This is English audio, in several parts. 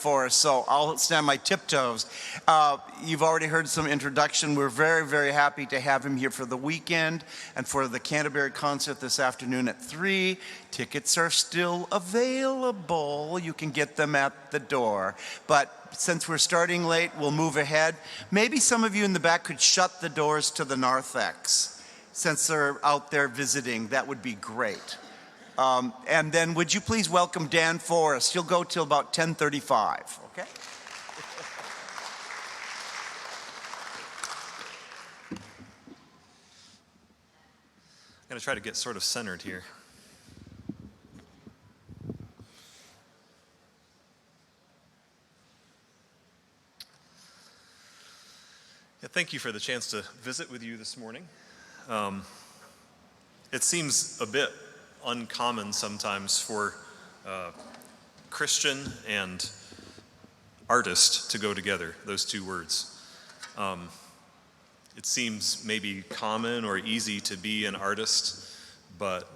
for us, so I'll stand my tiptoes. You've already heard some introduction. We're very, very happy to have him here for the weekend and for the Canterbury concert this afternoon at 3. Tickets are still available. You can get them at the door. But since we're starting late, we'll move ahead. Maybe some of you in the back could shut the doors to the narthex. Since they're out there visiting, that would be great. And then would you please welcome Dan Forrest? He'll go till about 10:35, okay? I'm going to try to get sort of centered here. Yeah, thank you for the chance to visit with you this morning. It seems a bit uncommon sometimes for Christian and artist to go together, those two words. It seems maybe common or easy to be an artist, but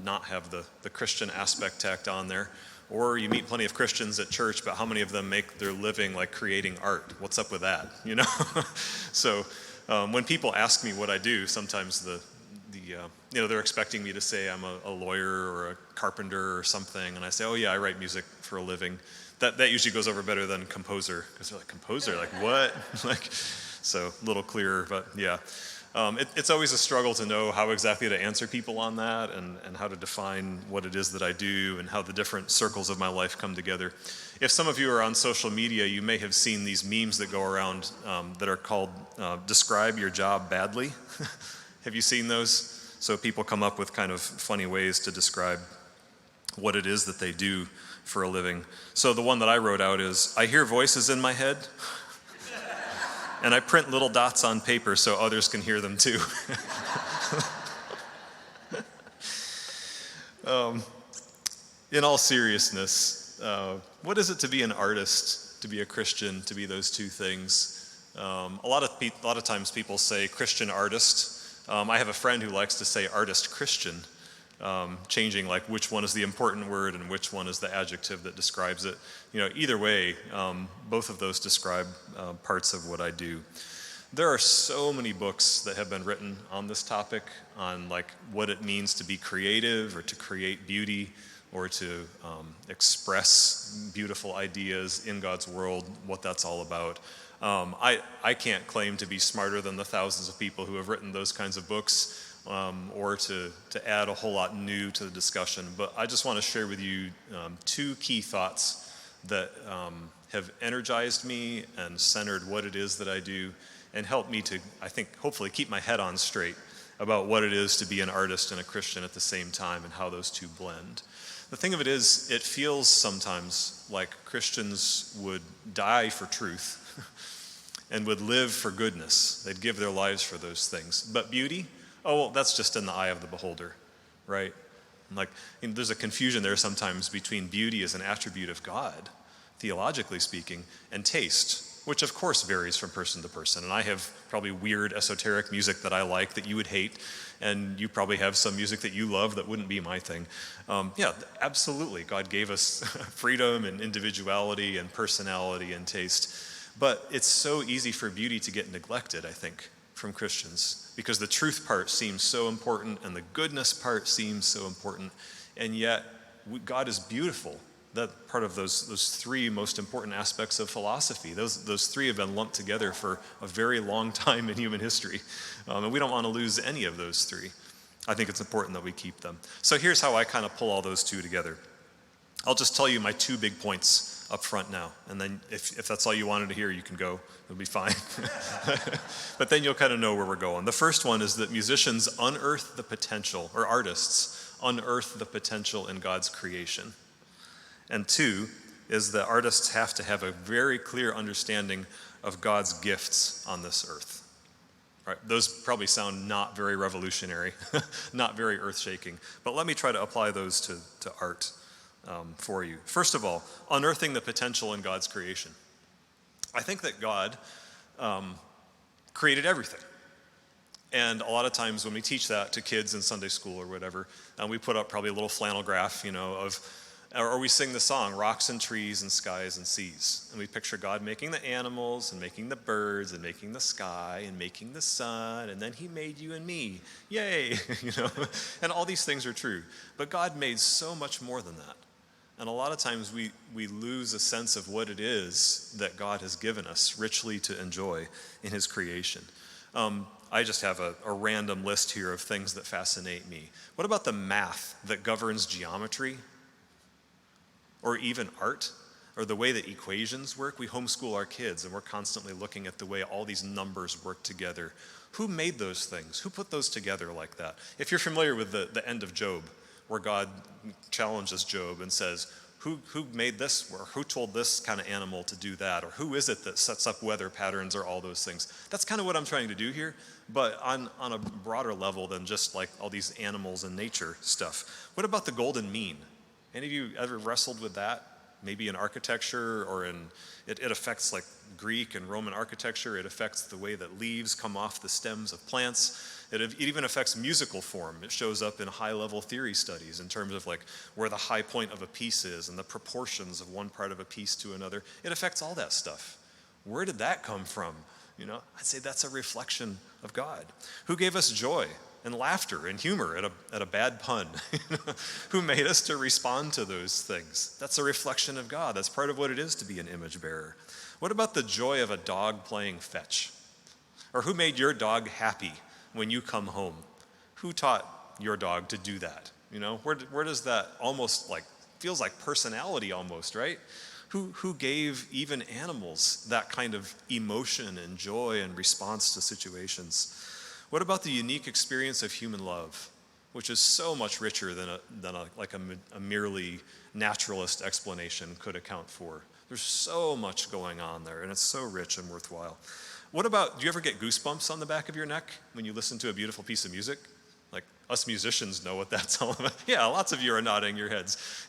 not have the Christian aspect tacked on there. Or you meet plenty of Christians at church, but how many of them make their living like creating art? What's up with that, you know? So when people ask me what I do, sometimes they're expecting me to say I'm a lawyer or a carpenter or something, and I say, oh yeah, I write music for a living. That usually goes over better than composer, because they're like, composer, like what? So a little clearer, but yeah. It's always a struggle to know how exactly to answer people on that and how to define what it is that I do and how the different circles of my life come together. If some of you are on social media, you may have seen these memes that go around that are called Describe Your Job Badly. Have you seen those? So people come up with kind of funny ways to describe what it is that they do for a living. So the one that I wrote out is, I hear voices in my head, and I print little dots on paper so others can hear them too. In all seriousness, what is it to be an artist, to be a Christian, to be those two things? A lot of times people say Christian artist. I have a friend who likes to say artist Christian, changing like which one is the important word and which one is the adjective that describes it. You know, either way, both of those describe parts of what I do. There are so many books that have been written on this topic, on like what it means to be creative or to create beauty or to express beautiful ideas in God's world, what that's all about. I can't claim to be smarter than the thousands of people who have written those kinds of books, or to add a whole lot new to the discussion. But I just want to share with you two key thoughts that have energized me and centered what it is that I do and helped me to, I think, hopefully keep my head on straight about what it is to be an artist and a Christian at the same time and how those two blend. The thing of it is, it feels sometimes like Christians would die for truth and would live for goodness. They'd give their lives for those things. But beauty, oh, well, that's just in the eye of the beholder, right? Like, there's a confusion there sometimes between beauty as an attribute of God, theologically speaking, and taste, which of course varies from person to person. And I have probably weird esoteric music that I like that you would hate, and you probably have some music that you love that wouldn't be my thing. Yeah, absolutely. God gave us freedom and individuality and personality and taste. But it's so easy for beauty to get neglected, I think, from Christians, because the truth part seems so important and the goodness part seems so important, and yet God is beautiful. That part of those three most important aspects of philosophy, those three have been lumped together for a very long time in human history, and we don't want to lose any of those three. I think it's important that we keep them. So here's how I kind of pull all those two together. I'll just tell you my two big points up front now, and then if that's all you wanted to hear, you can go. It'll be fine. But then you'll kind of know where we're going. The first one is that musicians unearth the potential, or artists unearth the potential in God's creation. And two is that artists have to have a very clear understanding of God's gifts on this earth. Right? Those probably sound not very revolutionary, not very earth-shaking, but let me try to apply those to art for you. First of all, unearthing the potential in God's creation. I think that God created everything. And a lot of times when we teach that to kids in Sunday school or whatever, we put up probably a little flannel graph, of Or we sing the song, rocks and trees and skies and seas. And we picture God making the animals and making the birds and making the sky and making the sun. And then he made you and me. Yay! And all these things are true. But God made so much more than that. And a lot of times we lose a sense of what it is that God has given us richly to enjoy in his creation. I just have a random list here of things that fascinate me. What about the math that governs geometry? Or even art, or the way that equations work? We homeschool our kids, and we're constantly looking at the way all these numbers work together. Who made those things? Who put those together like that? If you're familiar with the end of Job, where God challenges Job and says, who made this, or who told this kind of animal to do that, or who is it that sets up weather patterns, or all those things? That's kind of what I'm trying to do here, but on a broader level than just like all these animals and nature stuff. What about the golden mean? Any of you ever wrestled with that? Maybe in architecture, or it affects like Greek and Roman architecture. It affects the way that leaves come off the stems of plants. It even affects musical form. It shows up in high-level theory studies in terms of like where the high point of a piece is and the proportions of one part of a piece to another. It affects all that stuff. Where did that come from? I'd say that's a reflection of God. Who gave us joy and laughter and humor at a bad pun? Who made us to respond to those things? That's a reflection of God. That's part of what it is to be an image bearer. What about the joy of a dog playing fetch? Or who made your dog happy when you come home? Who taught your dog to do that? Where does that almost like, feels like personality almost, right? Who gave even animals that kind of emotion and joy and response to situations? What about the unique experience of human love, which is so much richer than a merely naturalist explanation could account for? There's so much going on there, and it's so rich and worthwhile. What about, do you ever get goosebumps on the back of your neck when you listen to a beautiful piece of music? Like, us musicians know what that's all about. Yeah, lots of you are nodding your heads.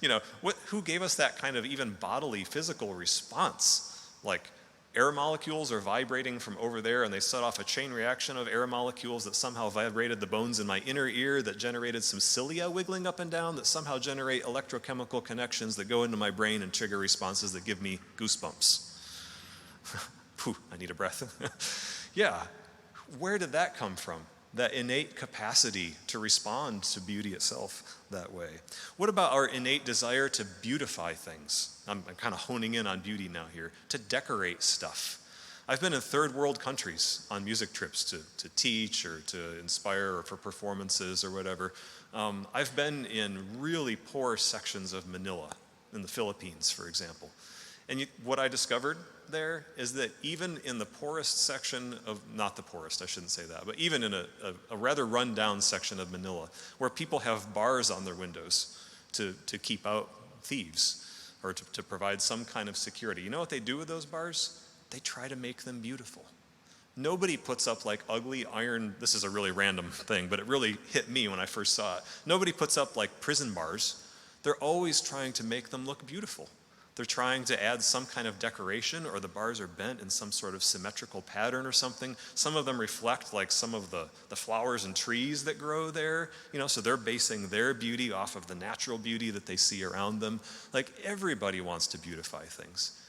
Who gave us that kind of even bodily, physical response? Like, air molecules are vibrating from over there, and they set off a chain reaction of air molecules that somehow vibrated the bones in my inner ear, that generated some cilia wiggling up and down, that somehow generate electrochemical connections that go into my brain and trigger responses that give me goosebumps. Phew, I need a breath. Yeah, where did that come from? That innate capacity to respond to beauty itself that way. What about our innate desire to beautify things? I'm kind of honing in on beauty now here, to decorate stuff. I've been in third world countries on music trips to teach or to inspire or for performances or whatever. I've been in really poor sections of Manila, in the Philippines, for example. And what I discovered there is that even in the poorest section of, not the poorest, I shouldn't say that, but even in a rather run-down section of Manila, where people have bars on their windows to keep out thieves or to provide some kind of security. You know what they do with those bars? They try to make them beautiful. Nobody puts up like ugly iron, this is a really random thing, but it really hit me when I first saw it. Nobody puts up like prison bars. They're always trying to make them look beautiful. They're trying to add some kind of decoration, or the bars are bent in some sort of symmetrical pattern or something. Some of them reflect like some of the flowers and trees that grow there, so they're basing their beauty off of the natural beauty that they see around them. Like, everybody wants to beautify things.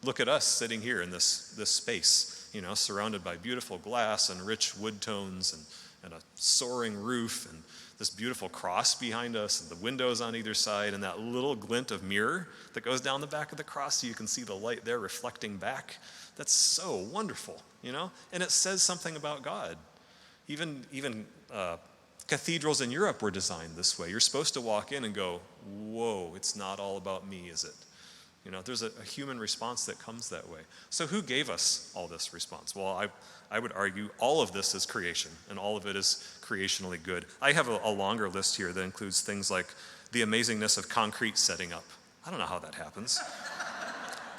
Look at us sitting here in this space, surrounded by beautiful glass and rich wood tones and a soaring roof and this beautiful cross behind us and the windows on either side and that little glint of mirror that goes down the back of the cross so you can see the light there reflecting back. That's so wonderful, And it says something about God. Even cathedrals in Europe were designed this way. You're supposed to walk in and go, whoa, it's not all about me, is it? There's a human response that comes that way. So who gave us all this response? Well, I would argue all of this is creation, and all of it is creationally good. I have a longer list here that includes things like the amazingness of concrete setting up. I don't know how that happens.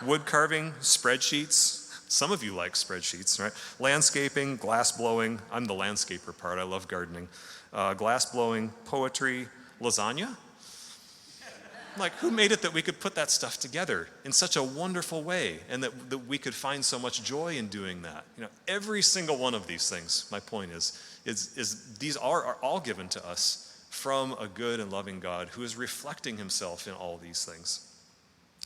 Wood carving, spreadsheets. Some of you like spreadsheets, right? Landscaping, glass blowing. I'm the landscaper part. I love gardening. Glass blowing, poetry, lasagna. Like, who made it that we could put that stuff together in such a wonderful way, and that we could find so much joy in doing that? Every single one of these things, my point is these are all given to us from a good and loving God who is reflecting himself in all these things.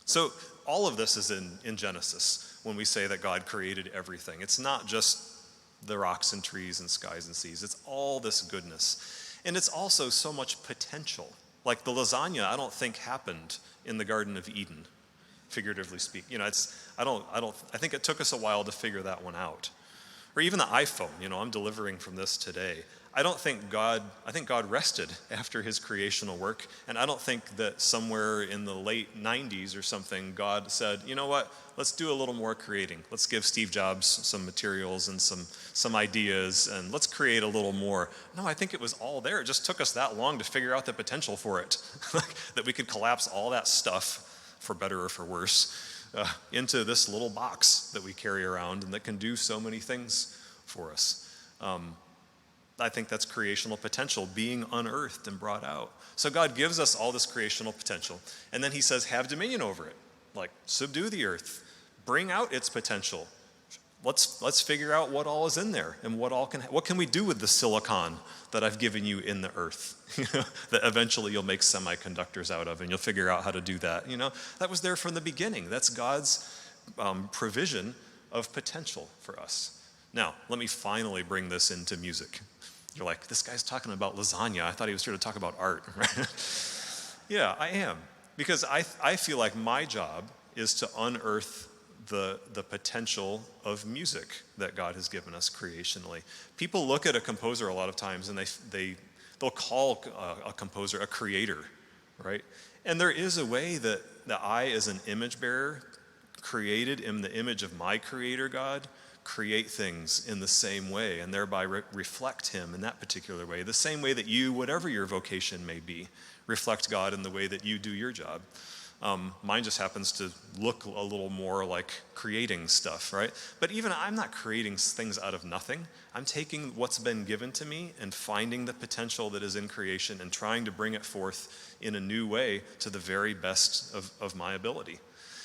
So all of this is in Genesis when we say that God created everything. It's not just the rocks and trees and skies and seas. It's all this goodness. And it's also so much potential. Like the lasagna, I don't think happened in the Garden of Eden, figuratively speaking. I think it took us a while to figure that one out. Or even the iPhone, I'm delivering from this today. I think God rested after his creational work, and I don't think that somewhere in the late 90s or something, God said, you know what, let's do a little more creating. Let's give Steve Jobs some materials and some ideas, and let's create a little more. No, I think it was all there. It just took us that long to figure out the potential for it, that we could collapse all that stuff, for better or for worse, into this little box that we carry around and that can do so many things for us. I think that's creational potential being unearthed and brought out. So God gives us all this creational potential, and then he says, have dominion over it. Like, subdue the earth, bring out its potential. Let's figure out what all is in there and what can we do with the silicon that I've given you in the earth, that eventually you'll make semiconductors out of, and you'll figure out how to do that. That was there from the beginning. That's God's provision of potential for us. Now, let me finally bring this into music. You're like, this guy's talking about lasagna. I thought he was here to talk about art. Yeah, I am. Because I feel like my job is to unearth the potential of music that God has given us creationally. People look at a composer a lot of times and they'll call a composer a creator, right? And there is a way that I, as an image bearer, created in the image of my creator God, create things in the same way and thereby reflect him in that particular way. The same way that you, whatever your vocation may be, reflect God in the way that you do your job. Mine just happens to look a little more like creating stuff, right? But even I'm not creating things out of nothing. I'm taking what's been given to me and finding the potential that is in creation and trying to bring it forth in a new way to the very best of my ability.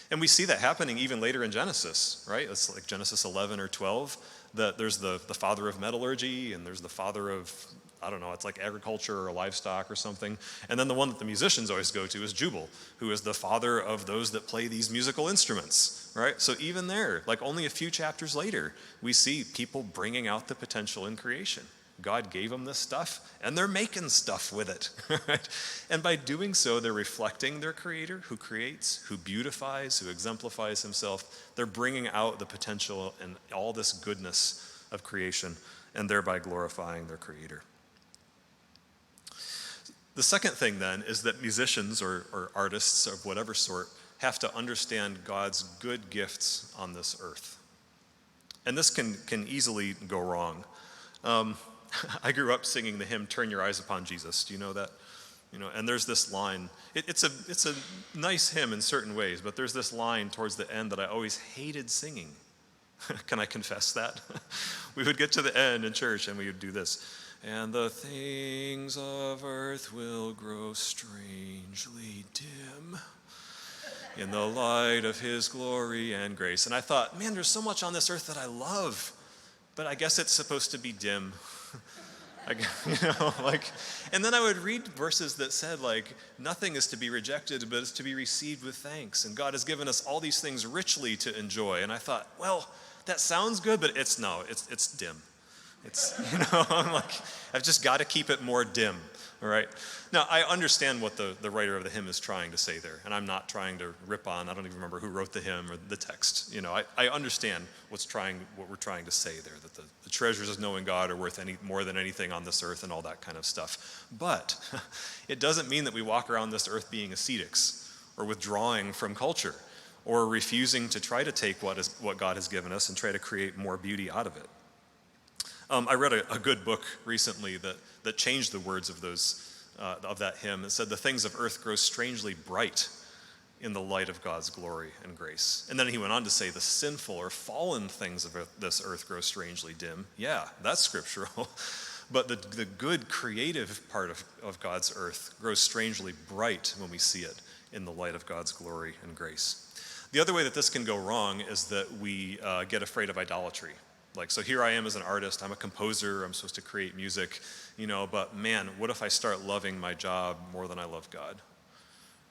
And we see that happening even later in Genesis, right? It's like Genesis 11 or 12, that there's the father of metallurgy, and there's the father of, I don't know, it's like agriculture or livestock or something. And then the one that the musicians always go to is Jubal, who is the father of those that play these musical instruments, right? So even there, like only a few chapters later, we see people bringing out the potential in creation. God gave them this stuff, and they're making stuff with it. Right? And by doing so, they're reflecting their creator who creates, who beautifies, who exemplifies himself. They're bringing out the potential and all this goodness of creation, and thereby glorifying their creator. The second thing then is that musicians or artists of whatever sort have to understand God's good gifts on this earth. And this can easily go wrong. I grew up singing the hymn, "Turn Your Eyes Upon Jesus." Do you know that? And there's this line. It's a nice hymn in certain ways, but there's this line towards the end that I always hated singing. Can I confess that? We would get to the end in church and we would do this. And the things of earth will grow strangely dim in the light of his glory and grace. And I thought, man, there's so much on this earth that I love, but I guess it's supposed to be dim. And then I would read verses that said, nothing is to be rejected, but is to be received with thanks. And God has given us all these things richly to enjoy. And I thought, well, that sounds good, but it's dim. I'm like, I've just got to keep it more dim. All right. Now, I understand what the writer of the hymn is trying to say there, and I'm not trying to rip on, I don't even remember who wrote the hymn or the text. I understand what we're trying to say there, that the treasures of knowing God are worth more than anything on this earth and all that kind of stuff. But it doesn't mean that we walk around this earth being ascetics or withdrawing from culture or refusing to try to take what God has given us and try to create more beauty out of it. I read a good book recently that changed the words of that hymn. It said, "The things of earth grow strangely bright in the light of God's glory and grace." And then he went on to say, "The sinful or fallen things of this earth grow strangely dim." Yeah, that's scriptural. But the good creative part of God's earth grows strangely bright when we see it in the light of God's glory and grace. The other way that this can go wrong is that we get afraid of idolatry. Like, so here I am as an artist, I'm a composer, I'm supposed to create music, but man, what if I start loving my job more than I love God?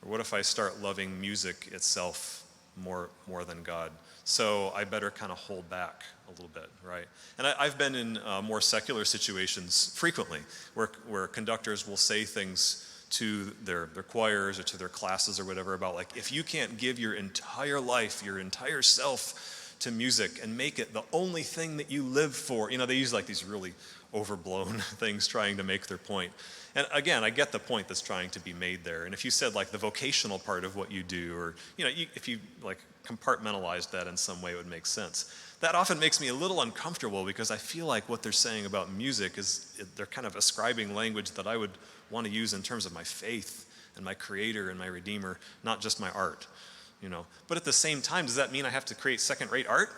Or what if I start loving music itself more than God? So I better kind of hold back a little bit, right? And I've been in more secular situations frequently where conductors will say things to their choirs or to their classes or whatever about, like, if you can't give your entire life, your entire self to music and make it the only thing that you live for, they use like these really overblown things trying to make their point. And again, I get the point that's trying to be made there. And if you said like the vocational part of what you do, or if you like compartmentalized that in some way, it would make sense. That often makes me a little uncomfortable because I feel like what they're saying about music is they're kind of ascribing language that I would want to use in terms of my faith and my creator and my redeemer, not just my art. But at the same time, does that mean I have to create second-rate art?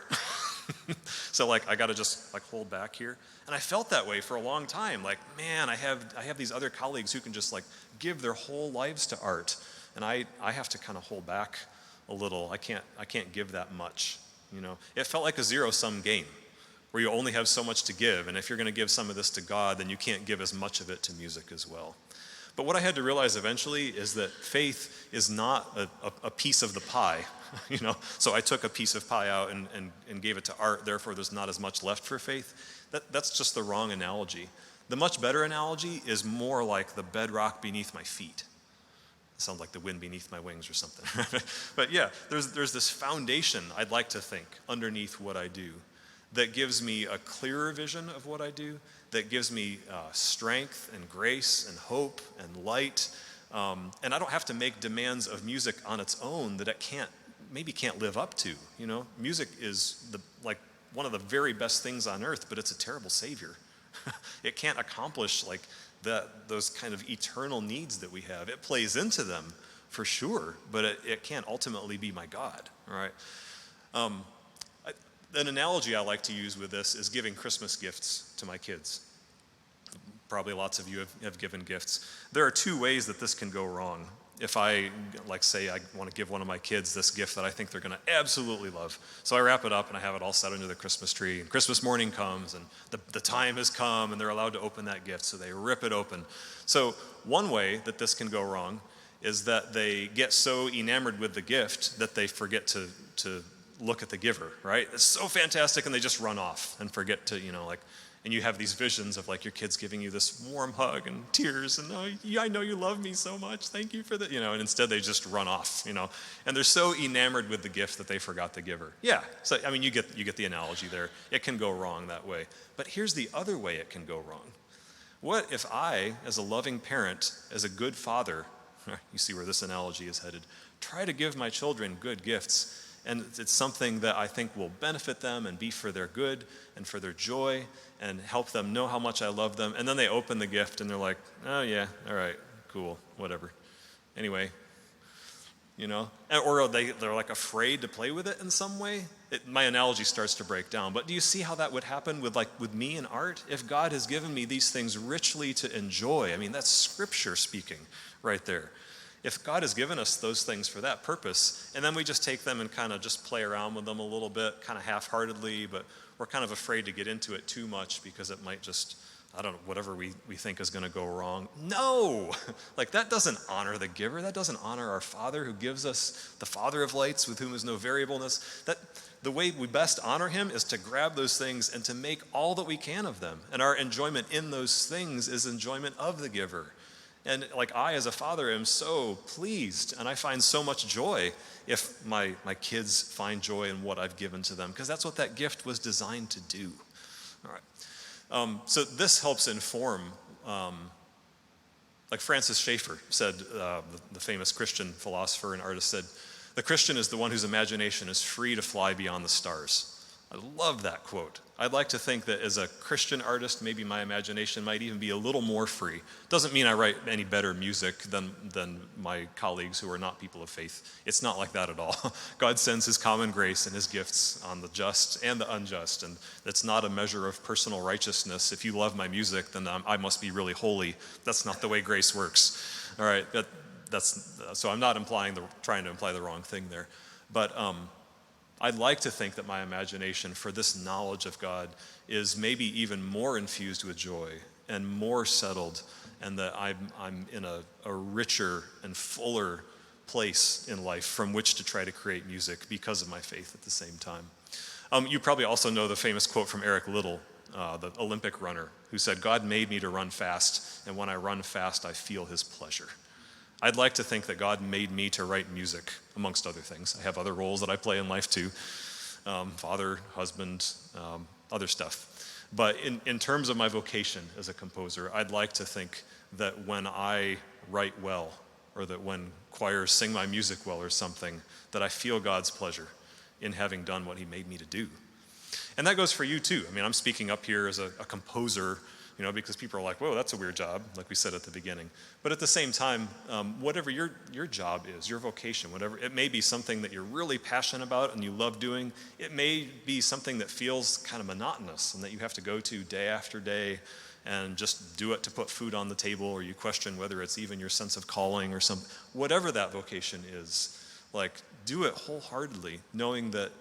So like I got to just like hold back here. And I felt that way for a long time. Like, man, I have these other colleagues who can just like give their whole lives to art, and I have to kind of hold back a little. I can't give that much. It felt like a zero-sum game where you only have so much to give, and if you're going to give some of this to God, then you can't give as much of it to music as well. But what I had to realize eventually is that faith is not a piece of the pie, So I took a piece of pie out and gave it to art, therefore there's not as much left for faith. That's just the wrong analogy. The much better analogy is more like the bedrock beneath my feet. It sounds like the wind beneath my wings or something. But yeah, there's this foundation, I'd like to think, underneath what I do that gives me a clearer vision of what I do, that gives me strength and grace and hope and light. And I don't have to make demands of music on its own that it maybe can't live up to. Music is like one of the very best things on earth, but it's a terrible savior. It can't accomplish like those kind of eternal needs that we have. It plays into them for sure, but it can't ultimately be my God. All right. An analogy I like to use with this is giving Christmas gifts to my kids. Probably lots of you have given gifts. There are two ways that this can go wrong. If I, say I want to give one of my kids this gift that I think they're going to absolutely love. So I wrap it up and I have it all set under the Christmas tree. And Christmas morning comes and the time has come and they're allowed to open that gift. So they rip it open. So one way that this can go wrong is that they get so enamored with the gift that they forget to look at the giver, right? It's so fantastic and they just run off and forget to, and you have these visions of like your kids giving you this warm hug and tears and, oh, yeah, I know you love me so much, thank you for that, and instead they just run off, and they're so enamored with the gift that they forgot the giver. Yeah, so I mean, you get the analogy there. It can go wrong that way. But here's the other way it can go wrong. What if I, as a loving parent, as a good father, you see where this analogy is headed, try to give my children good gifts, and it's something that I think will benefit them and be for their good and for their joy and help them know how much I love them. And then they open the gift and they're like, oh yeah, all right, cool, whatever. Anyway, or they're like afraid to play with it in some way. My analogy starts to break down. But do you see how that would happen with me and art? If God has given me these things richly to enjoy, I mean, that's scripture speaking right there. If God has given us those things for that purpose, and then we just take them and kind of just play around with them a little bit, kind of half-heartedly, but we're kind of afraid to get into it too much because it might just, I don't know, whatever we think is going to go wrong. No! Like, that doesn't honor the giver. That doesn't honor our Father who gives us, the Father of lights with whom is no variableness. The way we best honor him is to grab those things and to make all that we can of them. And our enjoyment in those things is enjoyment of the giver. And like I, as a father, am so pleased, and I find so much joy if my kids find joy in what I've given to them, because that's what that gift was designed to do. All right. So this helps inform, like Francis Schaeffer said, the famous Christian philosopher and artist said, the Christian is the one whose imagination is free to fly beyond the stars. I love that quote. I'd like to think that as a Christian artist, maybe my imagination might even be a little more free. Doesn't mean I write any better music than my colleagues who are not people of faith. It's not like that at all. God sends his common grace and his gifts on the just and the unjust, and it's not a measure of personal righteousness. If you love my music, then I must be really holy. That's not the way grace works. All right, so I'm not trying to imply the wrong thing there. But I'd like to think that my imagination for this knowledge of God is maybe even more infused with joy and more settled, and that I'm in a richer and fuller place in life from which to try to create music because of my faith at the same time. You probably also know the famous quote from Eric Liddell, the Olympic runner, who said, "God made me to run fast, and when I run fast, I feel his pleasure." I'd like to think that God made me to write music, amongst other things. I have other roles that I play in life too, father, husband, other stuff. But in terms of my vocation as a composer, I'd like to think that when I write well, or that when choirs sing my music well or something, that I feel God's pleasure in having done what he made me to do. And that goes for you too. I mean, I'm speaking up here as a composer, because people are like, whoa, that's a weird job, like we said at the beginning. But at the same time, whatever your job is, your vocation, whatever, it may be something that you're really passionate about and you love doing. It may be something that feels kind of monotonous and that you have to go to day after day and just do it to put food on the table, or you question whether it's even your sense of calling or something. Whatever that vocation is, like, do it wholeheartedly, knowing that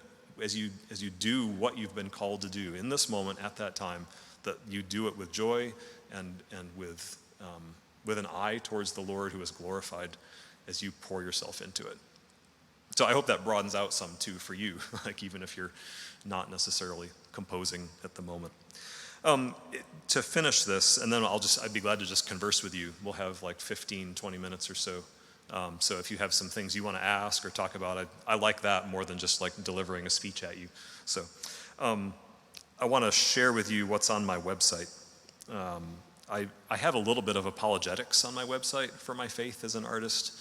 as you do what you've been called to do in this moment at that time, that you do it with joy and with an eye towards the Lord who is glorified as you pour yourself into it. So I hope that broadens out some too for you, like even if you're not necessarily composing at the moment. To finish this, and then I'd be glad to just converse with you. We'll have like 15, 20 minutes or so. So if you have some things you want to ask or talk about, I like that more than just like delivering a speech at you. So I want to share with you what's on my website. I have a little bit of apologetics on my website for my faith as an artist.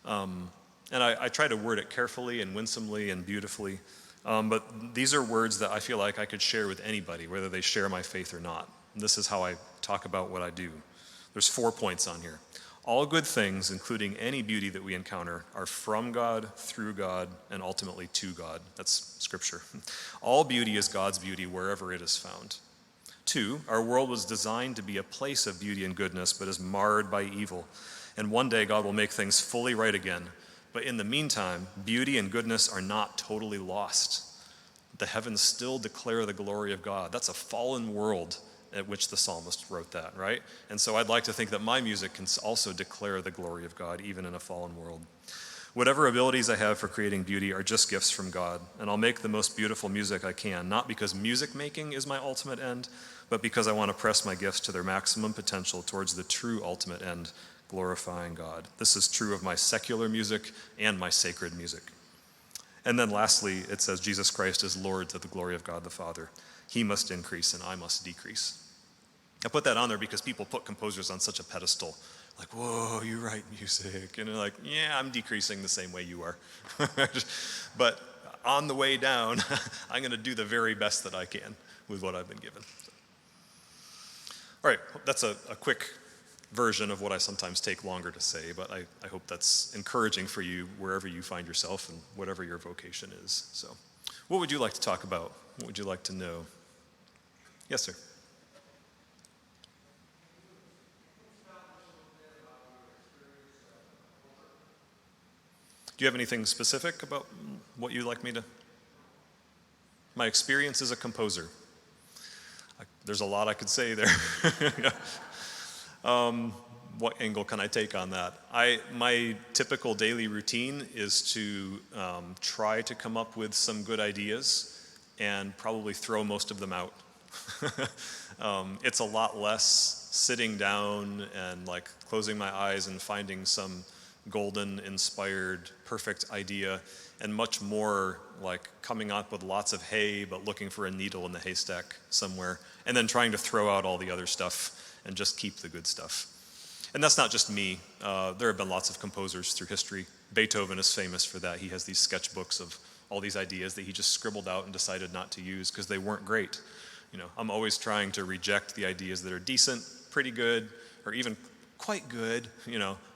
And I try to word it carefully and winsomely and beautifully. But these are words that I feel like I could share with anybody, whether they share my faith or not. And this is how I talk about what I do. There's 4 points on here. All good things, including any beauty that we encounter, are from God, through God, and ultimately to God. That's scripture. All beauty is God's beauty wherever it is found. 2, our world was designed to be a place of beauty and goodness, but is marred by evil. And one day God will make things fully right again. But in the meantime, beauty and goodness are not totally lost. The heavens still declare the glory of God. That's a fallen world at which the psalmist wrote that, right? And so I'd like to think that my music can also declare the glory of God, even in a fallen world. Whatever abilities I have for creating beauty are just gifts from God, and I'll make the most beautiful music I can, not because music making is my ultimate end, but because I want to press my gifts to their maximum potential towards the true ultimate end, glorifying God. This is true of my secular music and my sacred music. And then lastly, it says Jesus Christ is Lord to the glory of God the Father. He must increase and I must decrease. I put that on there because people put composers on such a pedestal. Like, whoa, you write music. And they're like, yeah, I'm decreasing the same way you are. But on the way down, I'm going to do the very best that I can with what I've been given. All right, that's a quick version of what I sometimes take longer to say, but I hope that's encouraging for you wherever you find yourself and whatever your vocation is. So what would you like to talk about? What would you like to know? Yes, sir. Do you have anything specific about what you'd like me to? My experience as a composer. There's a lot I could say there. What angle can I take on that? My typical daily routine is to try to come up with some good ideas and probably throw most of them out. It's a lot less sitting down and like closing my eyes and finding some golden, inspired, perfect idea, and much more like coming up with lots of hay, but looking for a needle in the haystack somewhere, and then trying to throw out all the other stuff and just keep the good stuff. And that's not just me. There have been lots of composers through history. Beethoven is famous for that. He has these sketchbooks of all these ideas that he just scribbled out and decided not to use because they weren't great. I'm always trying to reject the ideas that are decent, pretty good, or even quite good.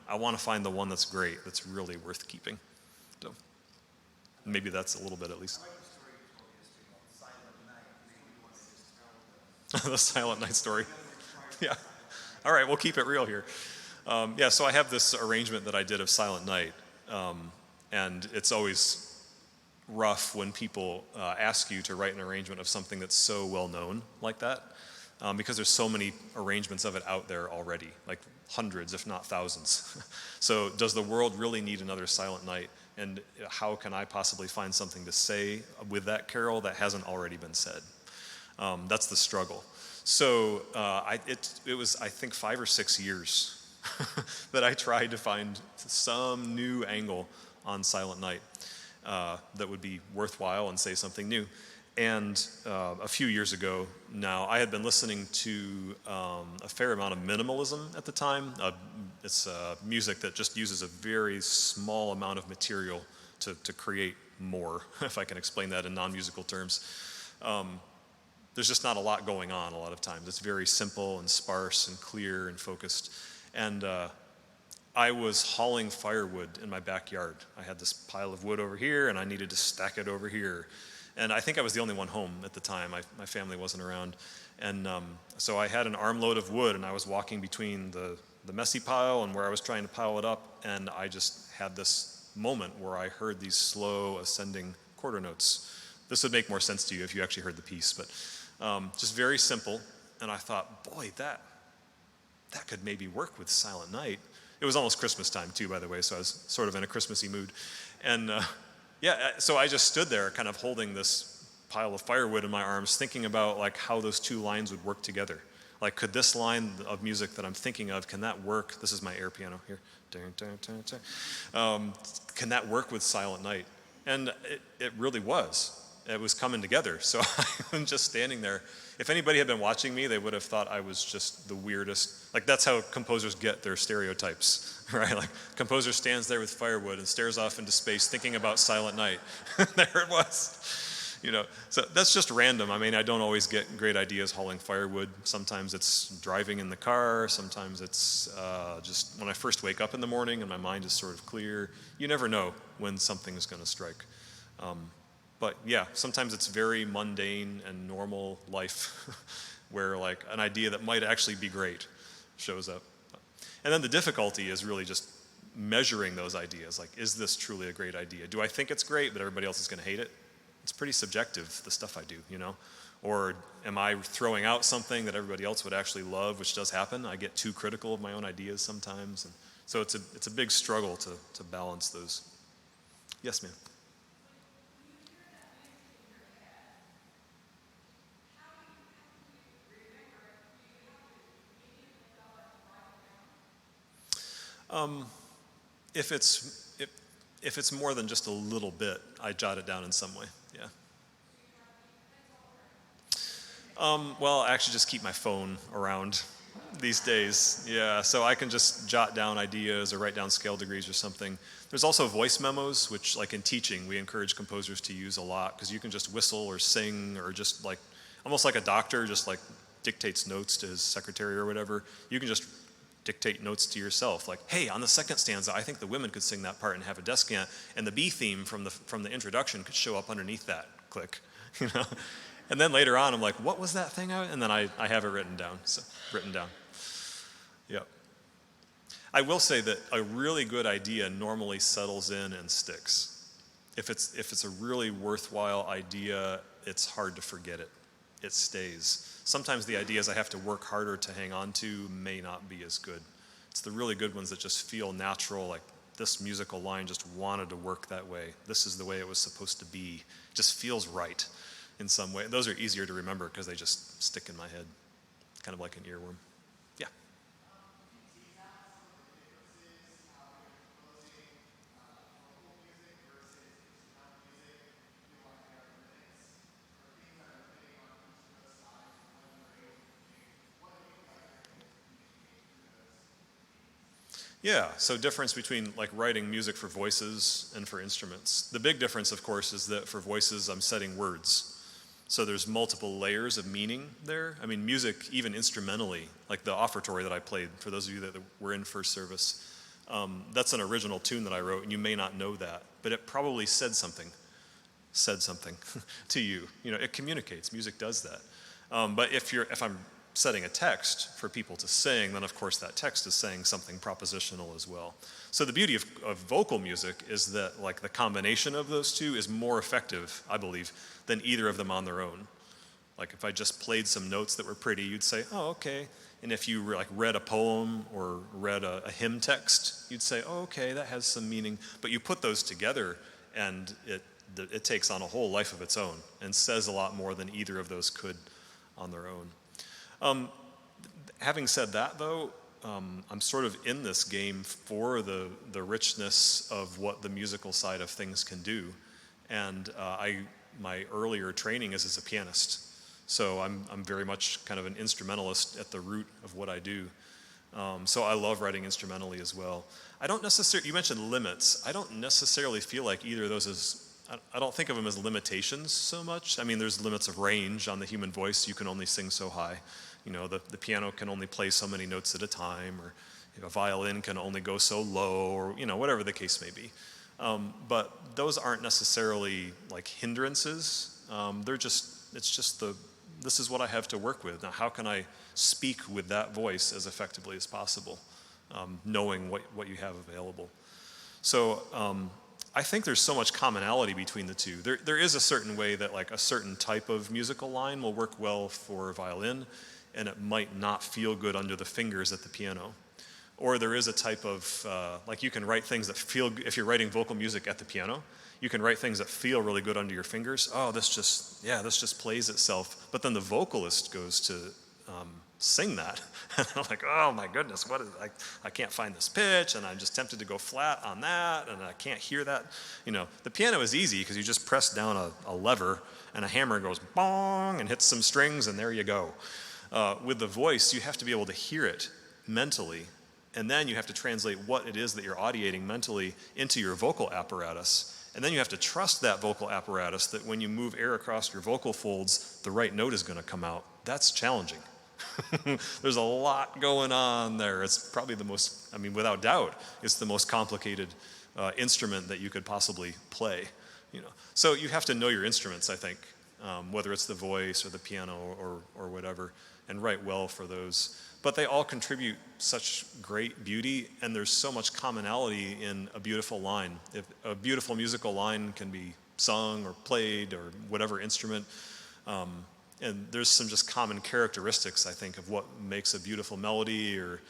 I want to find the one that's great, that's really worth keeping. So maybe that's a little bit at least. The Silent Night story. Yeah. All right, we'll keep it real here. So I have this arrangement that I did of Silent Night, and it's always rough when people ask you to write an arrangement of something that's so well known like that, because there's so many arrangements of it out there already, like hundreds, if not thousands. So does the world really need another Silent Night? And how can I possibly find something to say with that carol that hasn't already been said? That's the struggle. So it was, I think, 5 or 6 years that I tried to find some new angle on Silent Night that would be worthwhile and say something new. And a few years ago now, I had been listening to a fair amount of minimalism at the time. It's music that just uses a very small amount of material to create more, if I can explain that in non-musical terms. There's just not a lot going on a lot of times. It's very simple and sparse and clear and focused. And I was hauling firewood in my backyard. I had this pile of wood over here, and I needed to stack it over here. And I think I was the only one home at the time. My family wasn't around. And so I had an armload of wood, and I was walking between the messy pile and where I was trying to pile it up, and I just had this moment where I heard these slow ascending quarter notes. This would make more sense to you if you actually heard the piece, but just very simple. And I thought, boy, that could maybe work with Silent Night. It was almost Christmas time too, by the way, so I was sort of in a Christmassy mood. And so I just stood there kind of holding this pile of firewood in my arms, thinking about like how those two lines would work together. Like, could this line of music that I'm thinking of, can that work? This is my air piano here. Can that work with Silent Night? And it really was. It was coming together. So I'm just standing there. If anybody had been watching me, they would have thought I was just the weirdest. Like, that's how composers get their stereotypes, right? Like, composer stands there with firewood and stares off into space thinking about Silent Night. There it was. So that's just random. I mean, I don't always get great ideas hauling firewood. Sometimes it's driving in the car. Sometimes it's just when I first wake up in the morning and my mind is sort of clear. You never know when something is going to strike. But yeah, sometimes it's very mundane and normal life where like an idea that might actually be great shows up. And then the difficulty is really just measuring those ideas. Like, is this truly a great idea? Do I think it's great, but everybody else is going to hate it? It's pretty subjective, the stuff I do, Or am I throwing out something that everybody else would actually love, which does happen? I get too critical of my own ideas sometimes. And so it's a big struggle to balance those. Yes, ma'am. If it's more than just a little bit, I jot it down in some way. Yeah. Well, I actually just keep my phone around these days. Yeah, so I can just jot down ideas or write down scale degrees or something. There's also voice memos, which, like in teaching, we encourage composers to use a lot because you can just whistle or sing or just like almost like a doctor just like dictates notes to his secretary or whatever. You can just dictate notes to yourself, like, hey, on the second stanza, I think the women could sing that part and have a descant, and the B theme from the introduction could show up underneath that. Click, And then later on, I'm like, what was that thing? And then I have it written down. Yep. I will say that a really good idea normally settles in and sticks. If it's a really worthwhile idea, it's hard to forget it. It stays. Sometimes the ideas I have to work harder to hang on to may not be as good. It's the really good ones that just feel natural, like this musical line just wanted to work that way. This is the way it was supposed to be. It just feels right in some way. Those are easier to remember because they just stick in my head, kind of like an earworm. Yeah. Yeah, so difference between like writing music for voices and for instruments. The big difference, of course, is that for voices, I'm setting words. So there's multiple layers of meaning there. I mean, music, even instrumentally, like the offertory that I played, for those of you that were in first service, that's an original tune that I wrote, and you may not know that, but it probably said something to you. It communicates. Music does that. But if I'm setting a text for people to sing, then of course that text is saying something propositional as well. So the beauty of vocal music is that like the combination of those two is more effective, I believe, than either of them on their own. Like if I just played some notes that were pretty, you'd say, oh, okay. And if you like read a poem or read a hymn text, you'd say, oh, okay, that has some meaning. But you put those together and it takes on a whole life of its own and says a lot more than either of those could on their own. Having said that, though, I'm sort of in this game for the richness of what the musical side of things can do. And my earlier training is as a pianist. So I'm very much kind of an instrumentalist at the root of what I do. So I love writing instrumentally as well. I don't necessarily, you mentioned limits. I don't necessarily feel like either of those I don't think of them as limitations so much. I mean, there's limits of range on the human voice. You can only sing so high. You know, the piano can only play so many notes at a time, or a violin can only go so low, or, you know, whatever the case may be. But those aren't necessarily like hindrances. This is what I have to work with. Now, how can I speak with that voice as effectively as possible, knowing what you have available? So I think there's so much commonality between the two. There is a certain way that like a certain type of musical line will work well for violin, and it might not feel good under the fingers at the piano. Or there is a type of, like you can write things that feel, if you're writing vocal music at the piano, you can write things that feel really good under your fingers. Oh, this just plays itself. But then the vocalist goes to sing that. And I'm like, oh my goodness, I can't find this pitch, and I'm just tempted to go flat on that, and I can't hear that. You know, the piano is easy because you just press down a lever, and a hammer goes bong and hits some strings, and there you go. With the voice, you have to be able to hear it mentally, and then you have to translate what it is that you're audiating mentally into your vocal apparatus. And then you have to trust that vocal apparatus that when you move air across your vocal folds, the right note is going to come out. That's challenging. There's a lot going on there. It's probably the most, I mean, without doubt, it's the most complicated instrument that you could possibly play. You know, so you have to know your instruments, I think, whether it's the voice or the piano or whatever, and write well for those. But they all contribute such great beauty, and there's so much commonality in a beautiful line. If a beautiful musical line can be sung or played or whatever instrument, and there's some just common characteristics, I think, of what makes a beautiful melody, or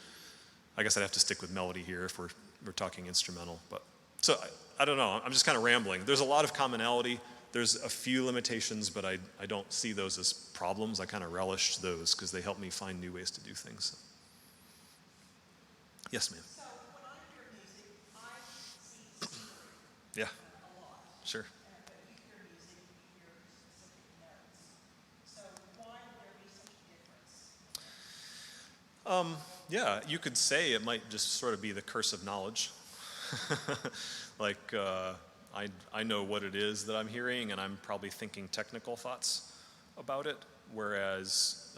I guess I'd have to stick with melody here if we're talking instrumental. But so I don't know, I'm just kind of rambling. There's a lot of commonality. There's a few limitations, but I don't see those as problems. I kind of relish those because they help me find new ways to do things. Yes, ma'am. So when I hear music, I see Yeah, a lot. sure. But you hear music, you hear specific notes. So why would there be such a difference? Yeah, you could say it might just sort of be the curse of knowledge. Like, I know what it is that I'm hearing, and I'm probably thinking technical thoughts about it, whereas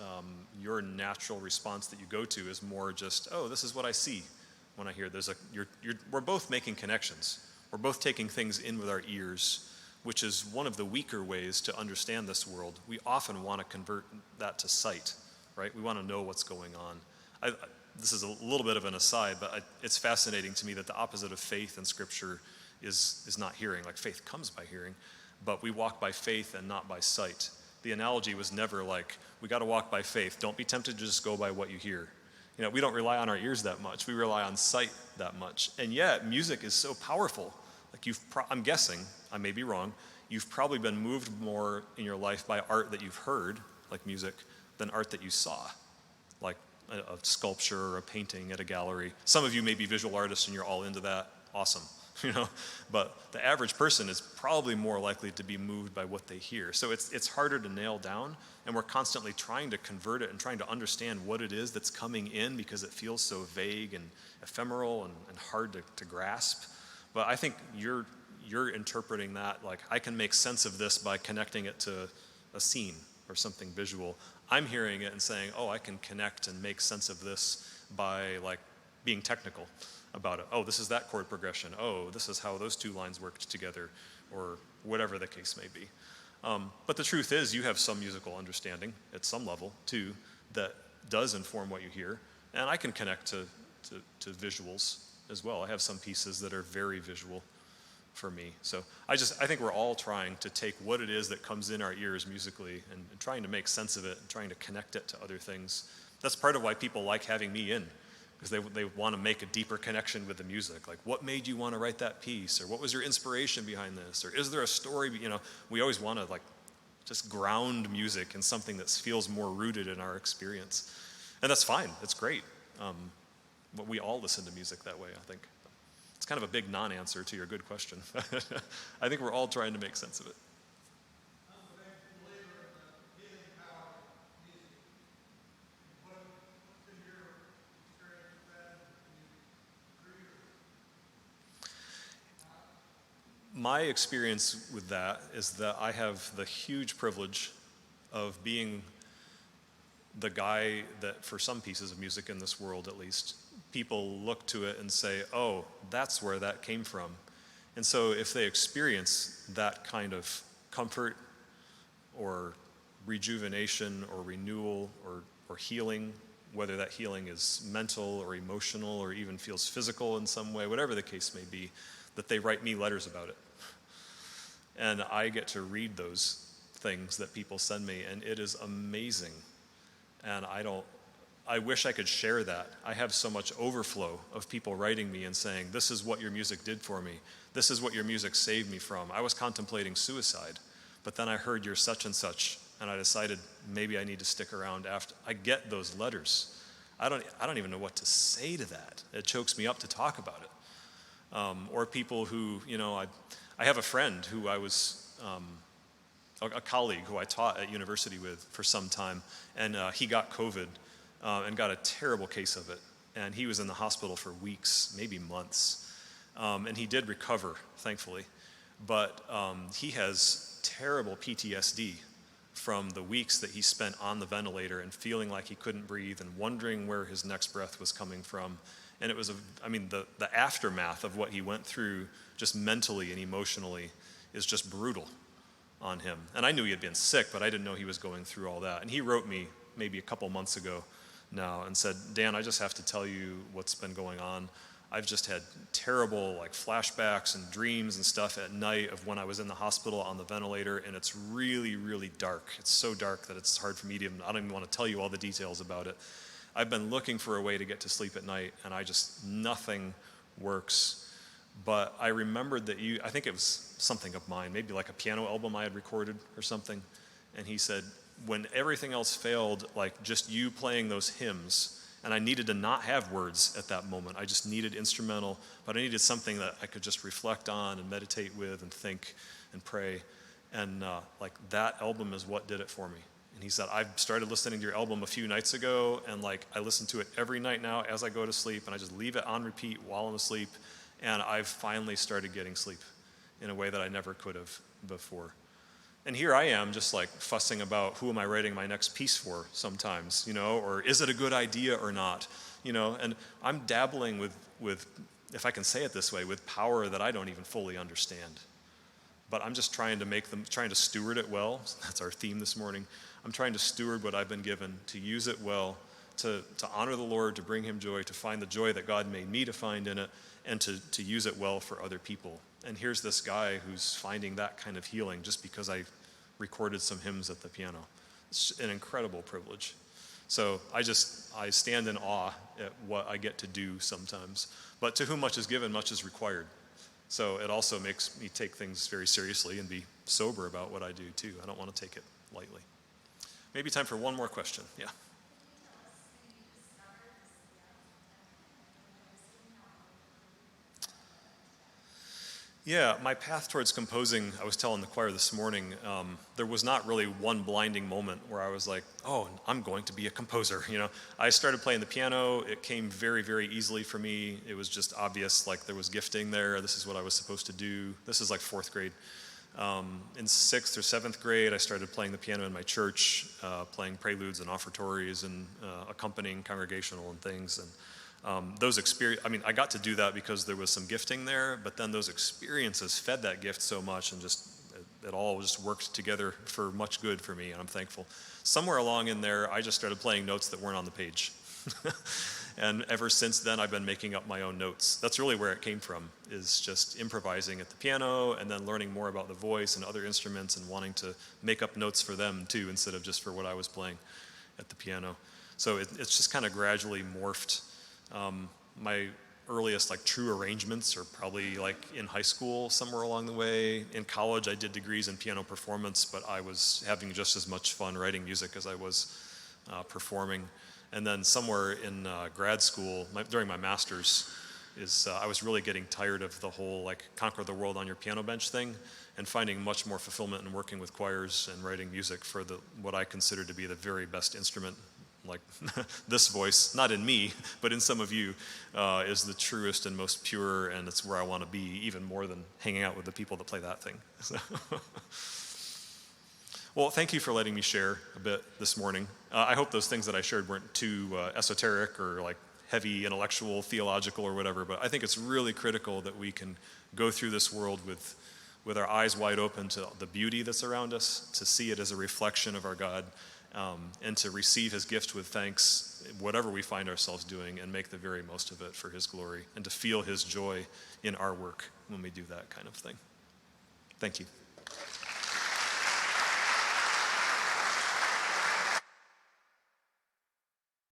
your natural response that you go to is more just, oh, this is what I see when I hear. We're both making connections. We're both taking things in with our ears, which is one of the weaker ways to understand this world. We often want to convert that to sight, right? We want to know what's going on. This is a little bit of an aside, but it's fascinating to me that the opposite of faith in Scripture is not hearing. Like, faith comes by hearing, but we walk by faith and not by sight. The analogy was never like, we got to walk by faith. Don't be tempted to just go by what you hear. You know, we don't rely on our ears that much. We rely on sight that much. And yet, music is so powerful. Like, I'm guessing, I may be wrong, you've probably been moved more in your life by art that you've heard, like music, than art that you saw, like a sculpture or a painting at a gallery. Some of you may be visual artists and you're all into that. Awesome. You know, but the average person is probably more likely to be moved by what they hear. So it's harder to nail down, and we're constantly trying to convert it and trying to understand what it is that's coming in because it feels so vague and ephemeral and hard to grasp. But I think you're interpreting that like, I can make sense of this by connecting it to a scene or something visual. I'm hearing it and saying, oh, I can connect and make sense of this by like being technical about it. Oh, this is that chord progression. Oh, this is how those two lines worked together, or whatever the case may be. But the truth is, you have some musical understanding at some level too that does inform what you hear. And I can connect to visuals as well. I have some pieces that are very visual for me. So I think we're all trying to take what it is that comes in our ears musically and trying to make sense of it and trying to connect it to other things. That's part of why people like having me in, because they want to make a deeper connection with the music. Like, what made you want to write that piece? Or what was your inspiration behind this? Or is there a story? We always want to just ground music in something that feels more rooted in our experience. And that's fine, it's great. But we all listen to music that way, I think. It's kind of a big non-answer to your good question. I think we're all trying to make sense of it. I'm a big believer in the healing power of music. What's been your experience with that through your My experience with that is that I have the huge privilege of being the guy that, for some pieces of music in this world at least, people look to it and say, oh, that's where that came from. And so if they experience that kind of comfort or rejuvenation or renewal or healing, whether that healing is mental or emotional or even feels physical in some way, whatever the case may be, that they write me letters about it. And I get to read those things that people send me, and it is amazing. And I wish I could share that. I have so much overflow of people writing me and saying, this is what your music did for me. This is what your music saved me from. I was contemplating suicide, but then I heard you're such and such, and I decided maybe I need to stick around after. I get those letters. I don't even know what to say to that. It chokes me up to talk about it. Or people who, I have a friend who I was, a colleague who I taught at university with for some time, and he got COVID and got a terrible case of it. And he was in the hospital for weeks, maybe months. And he did recover, thankfully. But he has terrible PTSD from the weeks that he spent on the ventilator and feeling like he couldn't breathe and wondering where his next breath was coming from. And it was, the aftermath of what he went through just mentally and emotionally is just brutal on him. And I knew he had been sick, but I didn't know he was going through all that. And he wrote me maybe a couple months ago now and said, Dan, I just have to tell you what's been going on. I've just had terrible flashbacks and dreams and stuff at night of when I was in the hospital on the ventilator, and it's really, really dark. It's so dark that it's hard for me to I don't even want to tell you all the details about it. I've been looking for a way to get to sleep at night, and nothing works. But I remembered that I think it was something of mine, maybe like a piano album I had recorded or something. And he said, when everything else failed, just you playing those hymns, and I needed to not have words at that moment. I just needed instrumental, but I needed something that I could just reflect on and meditate with and think and pray. And that album is what did it for me. And he said, I started listening to your album a few nights ago, and I listen to it every night now as I go to sleep, and I just leave it on repeat while I'm asleep. And I've finally started getting sleep in a way that I never could have before. And here I am just fussing about who am I writing my next piece for sometimes, or is it a good idea or not, and I'm dabbling with, if I can say it this way, with power that I don't even fully understand. But I'm just trying to steward it well. That's our theme this morning. I'm trying to steward what I've been given, to use it well, to honor the Lord, to bring him joy, to find the joy that God made me to find in it, and to use it well for other people. And here's this guy who's finding that kind of healing just because I recorded some hymns at the piano. It's an incredible privilege. So I stand in awe at what I get to do sometimes. But to whom much is given, much is required. So it also makes me take things very seriously and be sober about what I do too. I don't want to take it lightly. Maybe time for one more question. Yeah. Yeah, my path towards composing, I was telling the choir this morning, there was not really one blinding moment where I was like, oh, I'm going to be a composer. I started playing the piano. It came very, very easily for me. It was just obvious, there was gifting there. This is what I was supposed to do. This is fourth grade. In 6th or 7th grade, I started playing the piano in my church, playing preludes and offertories and accompanying congregational and things. And those experiences, I got to do that because there was some gifting there, but then those experiences fed that gift so much and just it all just worked together for much good for me, and I'm thankful. Somewhere along in there, I just started playing notes that weren't on the page. And ever since then, I've been making up my own notes. That's really where it came from, is just improvising at the piano and then learning more about the voice and other instruments and wanting to make up notes for them too, instead of just for what I was playing at the piano. So it's just kind of gradually morphed. My earliest true arrangements are probably in high school, somewhere along the way. In college, I did degrees in piano performance, but I was having just as much fun writing music as I was performing. And then somewhere in grad school, during my master's, I was really getting tired of the whole conquer the world on your piano bench thing, and finding much more fulfillment in working with choirs and writing music for what I consider to be the very best instrument. This voice, not in me, but in some of you, is the truest and most pure, and it's where I want to be, even more than hanging out with the people that play that thing. So. Well, thank you for letting me share a bit this morning. I hope those things that I shared weren't too esoteric or heavy intellectual, theological, or whatever, but I think it's really critical that we can go through this world with our eyes wide open to the beauty that's around us, to see it as a reflection of our God, and to receive his gift with thanks, whatever we find ourselves doing, and make the very most of it for his glory, and to feel his joy in our work when we do that kind of thing. Thank you.